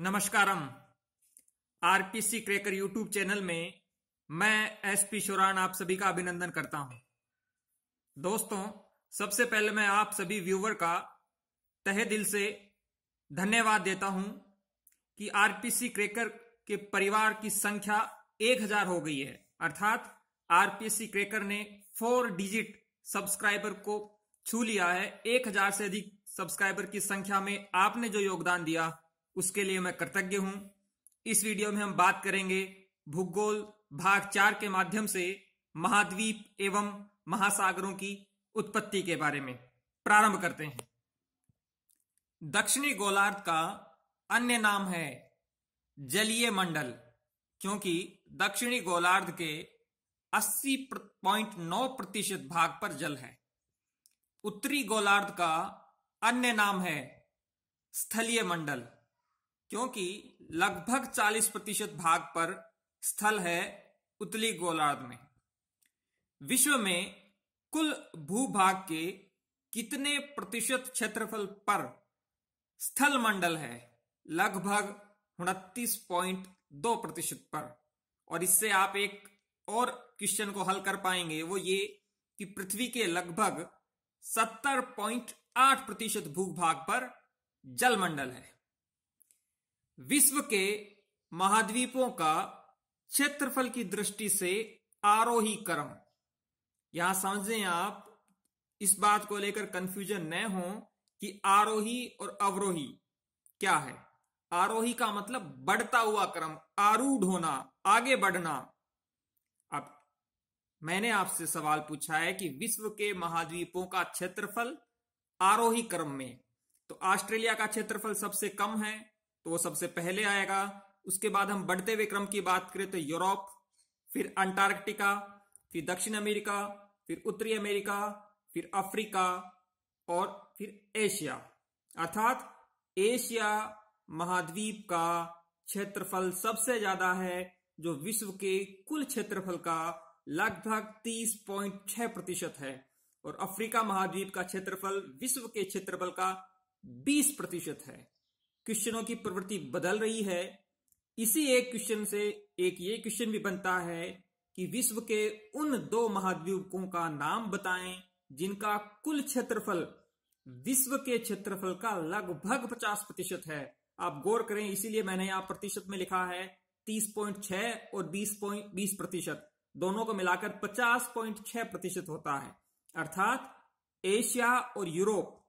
नमस्कारम। RPC cracker YouTube channel में मैं SP Sheoran आप सभी का अभिनंदन करता हूं। दोस्तों, सबसे पहले मैं आप सभी व्यूवर का तहे दिल से धन्यवाद देता हूं कि आरपीसी क्रैकर के परिवार की संख्या 1000 हो गई है। अर्थात आरपीसी क्रैकर ने 4 डिजिट सब्सक्राइबर को छू लिया है। 1000 से अधिक सब्सक्राइबर की संख्या में आपने जो योगदान दिया उसके लिए मैं कृतज्ञ हूं। इस वीडियो में हम बात करेंगे भूगोल भाग 4 के माध्यम से महाद्वीप एवं महासागरों की उत्पत्ति के बारे में। प्रारंभ करते हैं। दक्षिणी गोलार्ध का अन्य नाम है जलीय मंडल, क्योंकि दक्षिणी गोलार्ध के 80.9% भाग पर जल है। उत्तरी गोलार्ध का अन्य नाम है स्थलीय मंडल, क्योंकि लगभग 40% भाग पर स्थल है उत्तरी गोलार्ध में। विश्व में कुल भूभाग के कितने प्रतिशत क्षेत्रफल पर स्थल मंडल है? लगभग 29.2% पर। और इससे आप एक और क्वेश्चन को हल कर पाएंगे, वो ये कि पृथ्वी के लगभग 70.8% भूभाग पर जलमंडल है। विश्व के महाद्वीपों का क्षेत्रफल की दृष्टि से आरोही क्रम। यहां समझें आप, इस बात को लेकर कंफ्यूजन न हो कि आरोही और अवरोही क्या है। आरोही का मतलब बढ़ता हुआ क्रम, आरूढ़ होना, आगे बढ़ना। अब मैंने आपसे सवाल पूछा है कि विश्व के महाद्वीपों का क्षेत्रफल आरोही क्रम में, तो ऑस्ट्रेलिया का क्षेत्रफल सबसे कम है तो वो सबसे पहले आएगा। उसके बाद हम बढ़ते हुए क्रम की बात करें तो यूरोप, फिर अंटार्कटिका, फिर दक्षिण अमेरिका, फिर उत्तरी अमेरिका, फिर अफ्रीका और फिर एशिया। अर्थात एशिया महाद्वीप का क्षेत्रफल सबसे ज्यादा है, जो विश्व के कुल क्षेत्रफल का लगभग 30.6% है। और अफ्रीका महाद्वीप का क्षेत्रफल विश्व के क्षेत्रफल का 20% है। क्वेश्चनों की प्रवृत्ति बदल रही है। इसी एक क्वेश्चन से एक ये क्वेश्चन भी बनता है कि विश्व के उन 2 महाद्वीपों का नाम बताएं जिनका कुल क्षेत्रफल विश्व के क्षेत्रफल का लगभग 50% है। आप गौर करें, इसीलिए मैंने यहां प्रतिशत में लिखा है 30.6 और 20%। दोनों को मिलाकर 50.6% होता है। अर्थात एशिया और यूरोप,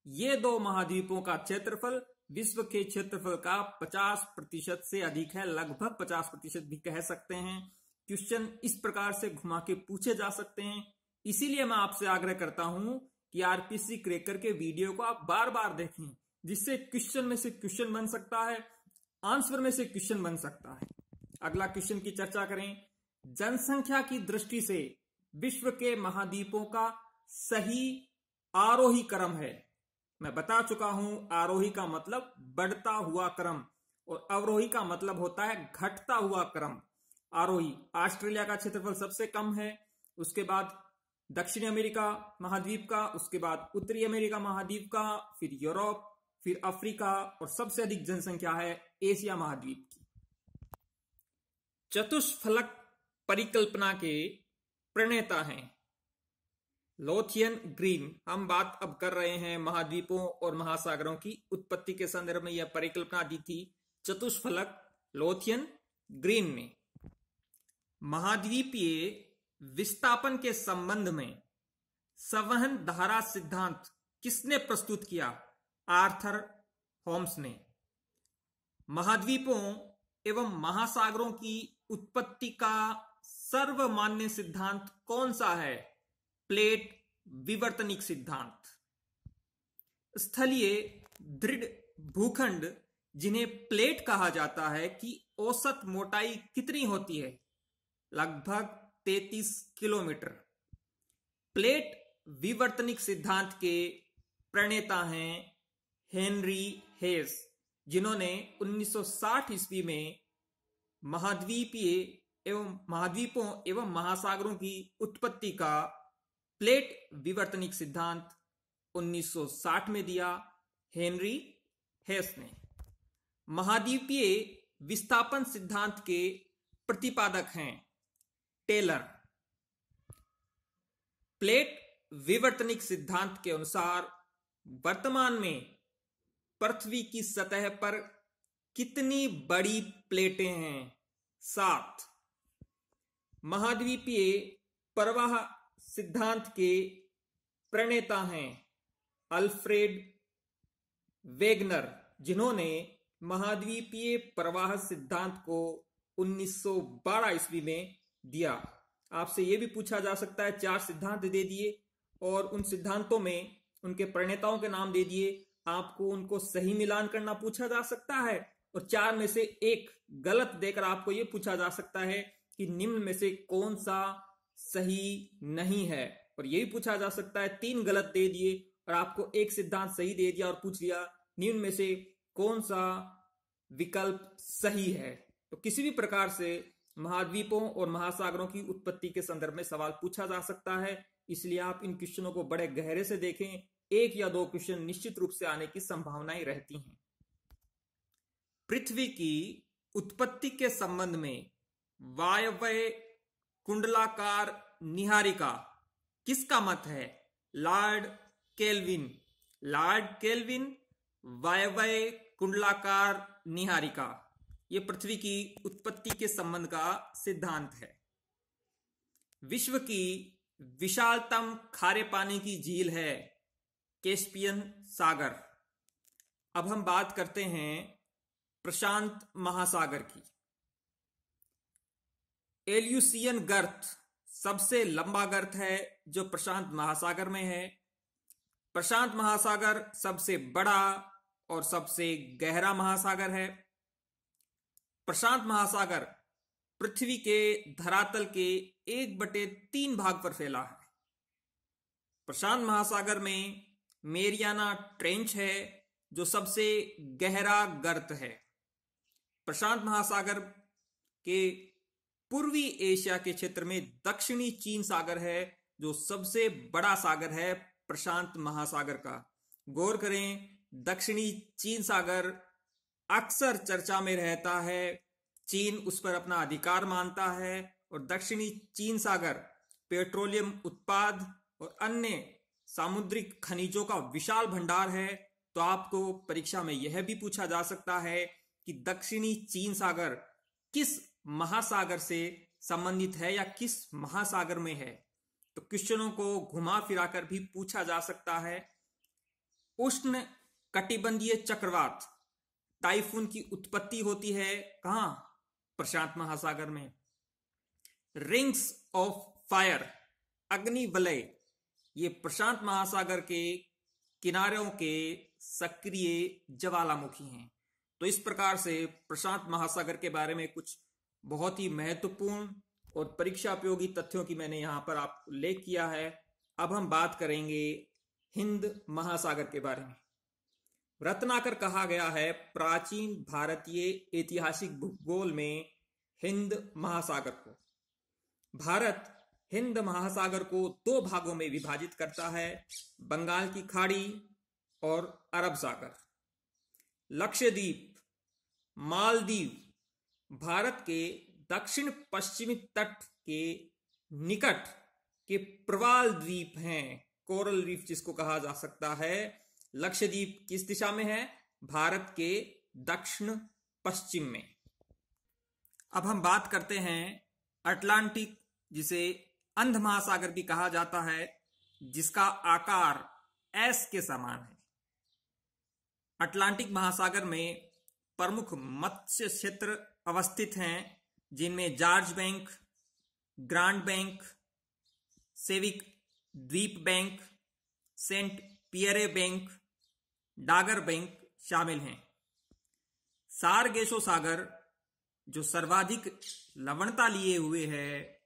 ये 2 महाद्वीपों का क्षेत्रफल विश्व के क्षेत्रफल का 50% से अधिक है। लगभग 50% भी कह सकते हैं। क्वेश्चन इस प्रकार से घुमा के पूछे जा सकते हैं। इसीलिए मैं आपसे आग्रह करता हूं कि आरपीसी क्रैकर के वीडियो को आप बार बार देखें, जिससे क्वेश्चन में से क्वेश्चन बन सकता है, आंसर में से क्वेश्चन बन सकता है। अगला क्वेश्चन की चर्चा करें। जनसंख्या की दृष्टि से विश्व के महाद्वीपों का सही आरोही क्रम है। मैं बता चुका हूं, आरोही का मतलब बढ़ता हुआ क्रम और अवरोही का मतलब होता है घटता हुआ क्रम। आरोही ऑस्ट्रेलिया का क्षेत्रफल सबसे कम है, उसके बाद दक्षिण अमेरिका महाद्वीप का, उसके बाद उत्तरी अमेरिका महाद्वीप का, फिर यूरोप, फिर अफ्रीका और सबसे अधिक जनसंख्या है एशिया महाद्वीप की। चतुष्फलक परिकल्पना के प्रणेता हैं लोथियन ग्रीन। हम बात अब कर रहे हैं महाद्वीपों और महासागरों की उत्पत्ति के संदर्भ में। यह परिकल्पना दी थी चतुष्फलक लोथियन ग्रीन ने। महाद्वीपीय विस्थापन के संबंध में संवहन धारा सिद्धांत किसने प्रस्तुत किया? आर्थर होम्स ने। महाद्वीपों एवं महासागरों की उत्पत्ति का सर्वमान्य सिद्धांत कौन सा है? प्लेट विवर्तनिक सिद्धांत। स्थलीय दृढ़ भूखंड, जिन्हें प्लेट कहा जाता है, की औसत मोटाई कितनी होती है? लगभग 33 किलोमीटर। प्लेट विवर्तनिक सिद्धांत के प्रणेता हैं हेनरी हेस, जिन्होंने 1960 ईस्वी में महाद्वीपों एवं महासागरों की उत्पत्ति का प्लेट विवर्तनिक सिद्धांत 1960 में दिया हेनरी हेस ने। महाद्वीपीय विस्थापन सिद्धांत के प्रतिपादक हैं टेलर। प्लेट विवर्तनिक सिद्धांत के अनुसार वर्तमान में पृथ्वी की सतह पर कितनी बड़ी प्लेटें हैं? 7। महाद्वीपीय प्रवाह सिद्धांत के प्रणेता हैं अल्फ्रेड वेगनर, जिन्होंने महाद्वीपीय प्रवाह सिद्धांत को 1912 ईस्वी में दिया। आपसे यह भी पूछा जा सकता है 4 सिद्धांत दे दिए और उन सिद्धांतों में उनके प्रणेताओं के नाम दे दिए, आपको उनको सही मिलान करना पूछा जा सकता है और 4 में से एक गलत देकर आपको यह पूछा जा सकता है कि निम्न में से कौन सा सही नहीं है, और यह भी पूछा जा सकता है 3 गलत दे दिए और आपको एक सिद्धांत सही दे दिया और पूछ लिया निम्न में से कौन सा विकल्प सही है। तो किसी भी प्रकार से महाद्वीपों और महासागरों की उत्पत्ति के संदर्भ में सवाल पूछा जा सकता है, इसलिए आप इन क्वेश्चनों को बड़े गहरे से देखें। 1 या 2 क्वेश्चन निश्चित रूप से आने की संभावनाएं रहती हैं। पृथ्वी की उत्पत्ति के संबंध में वायव्य कुंडलाकार निहारिका किसका मत है? Lord kelvin. लॉर्ड केल्विन वायव्य कुंडलाकार निहारिका, यह पृथ्वी की उत्पत्ति के संबंध का सिद्धांत है। विश्व की विशालतम खारे पानी की झील है कैस्पियन सागर। अब हम बात करते हैं प्रशांत महासागर की। एल्यूसियन गर्त सबसे लंबा गर्त है जो प्रशांत महासागर में है। प्रशांत महासागर सबसे बड़ा और सबसे गहरा महासागर है। प्रशांत महासागर पृथ्वी के धरातल के 1/3 भाग पर फैला है। प्रशांत महासागर में मेरियाना ट्रेंच है जो सबसे गहरा गर्त है। प्रशांत महासागर के पूर्वी एशिया के क्षेत्र में दक्षिणी चीन सागर है जो सबसे बड़ा सागर है प्रशांत महासागर का। गौर करें, दक्षिणी चीन सागर अक्सर चर्चा में रहता है। चीन उस पर अपना अधिकार मानता है और दक्षिणी चीन सागर पेट्रोलियम उत्पाद और अन्य सामुद्रिक खनिजों का विशाल भंडार है। तो आपको परीक्षा में यह भी पूछा जा सकता है कि दक्षिणी चीन सागर किस महासागर से संबंधित है या किस महासागर में है। तो क्वेश्चनों को घुमा फिराकर भी पूछा जा सकता है। उष्ण कटिबंधीय चक्रवात टाइफून की उत्पत्ति होती है कहां? प्रशांत महासागर में। रिंग्स ऑफ फायर अग्नि वलय, ये प्रशांत महासागर के किनारों के सक्रिय ज्वालामुखी हैं। तो इस प्रकार से प्रशांत महासागर के बारे में कुछ बहुत ही महत्वपूर्ण और परीक्षा उपयोगी तथ्यों की मैंने यहां पर आपको उल्लेख किया है। अब हम बात करेंगे हिंद महासागर के बारे में। रत्नाकर कहा गया है प्राचीन भारतीय ऐतिहासिक भूगोल में हिंद महासागर को। भारत हिंद महासागर को 2 भागों में विभाजित करता है, बंगाल की खाड़ी और अरब सागर। लक्षद्वीप, मालदीव भारत के दक्षिण पश्चिमी तट के निकट के प्रवाल द्वीप हैं, कोरल रीफ जिसको कहा जा सकता है। लक्षद्वीप किस दिशा में है? भारत के दक्षिण पश्चिम में। अब हम बात करते हैं अटलांटिक, जिसे अंध महासागर भी कहा जाता है, जिसका आकार एस के समान है। अटलांटिक महासागर में प्रमुख मत्स्य क्षेत्र अवस्थित हैं, जिनमें जॉर्ज बैंक, ग्रांड बैंक, सेविक द्वीप Bank, Saint Pierre Bank, Dogger Bank शामिल हैं। सारगेसो सागर जो सर्वाधिक लवणता लिए हुए है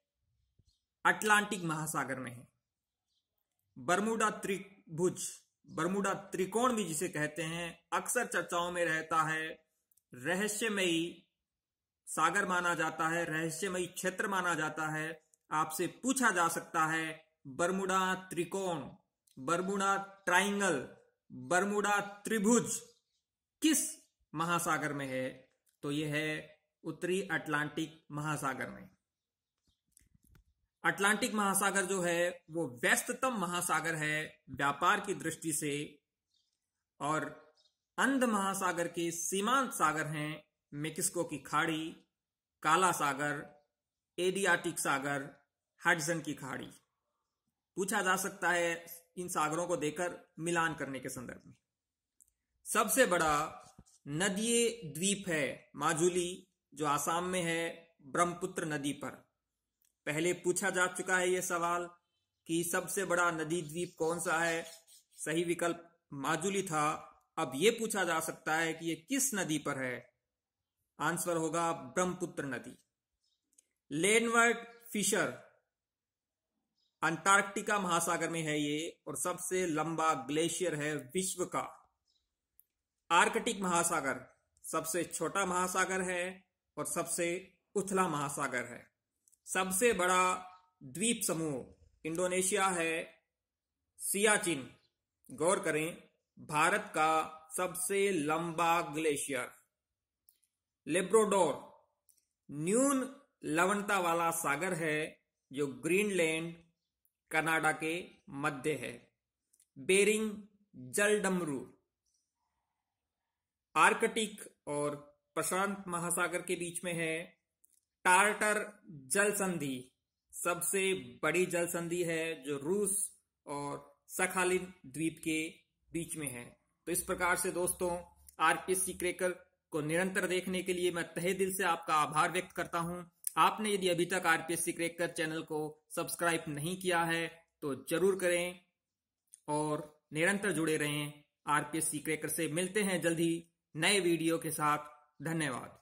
अटलांटिक महासागर में है। बरमूडा त्रिभुज, बरमूडा त्रिकोण भी जिसे कहते हैं, अक्सर चर्चाओं में रहता है। रहस्यमयी सागर माना जाता है, रहस्यमयी क्षेत्र माना जाता है। आपसे पूछा जा सकता है बरमूडा त्रिकोण, बरमूडा ट्राइंगल, बरमूडा त्रिभुज किस महासागर में है? तो यह है उत्तरी अटलांटिक महासागर में। अटलांटिक महासागर जो है वो व्यस्ततम महासागर है व्यापार की दृष्टि से, और अंध महासागर के सीमांत सागर हैं मेक्सिको की खाड़ी, काला सागर, एडियाटिक सागर, हडसन की खाड़ी। पूछा जा सकता है इन सागरों को देकर मिलान करने के संदर्भ में। सबसे बड़ा नदीय द्वीप है माजुली, जो आसाम में है ब्रह्मपुत्र नदी पर। पहले पूछा जा चुका है यह सवाल कि सबसे बड़ा नदी द्वीप कौन सा है। सही विकल्प माजुली था। अब यह पूछा जा सकता है कि यह किस नदी पर है। आंसर होगा ब्रह्मपुत्र नदी। लेनवर्ड फिशर अंटार्कटिका महासागर में है ये, और सबसे लंबा ग्लेशियर है विश्व का। आर्कटिक महासागर सबसे छोटा महासागर है और सबसे उथला महासागर है। सबसे बड़ा द्वीप समूह इंडोनेशिया है सियाचिन। गौर करें, भारत का सबसे लंबा ग्लेशियर। लेब्राडोर न्यून लवणता वाला सागर है जो ग्रीनलैंड कनाडा के मध्य है। बेरिंग जलडमरू आर्कटिक और प्रशांत महासागर के बीच में है। टार्टर जल संधि सबसे बड़ी जल संधि है जो रूस और सखालिन द्वीप के बीच में है। तो इस प्रकार से दोस्तों, आरपीएससी क्रैकर को निरंतर देखने के लिए मैं तहे दिल से आपका आभार व्यक्त करता हूं। आपने यदि अभी तक आरपीएससी क्रैकर चैनल को सब्सक्राइब नहीं किया है तो जरूर करें और निरंतर जुड़े रहें। आरपीएससी क्रैकर से मिलते हैं जल्द ही नए वीडियो के साथ। धन्यवाद।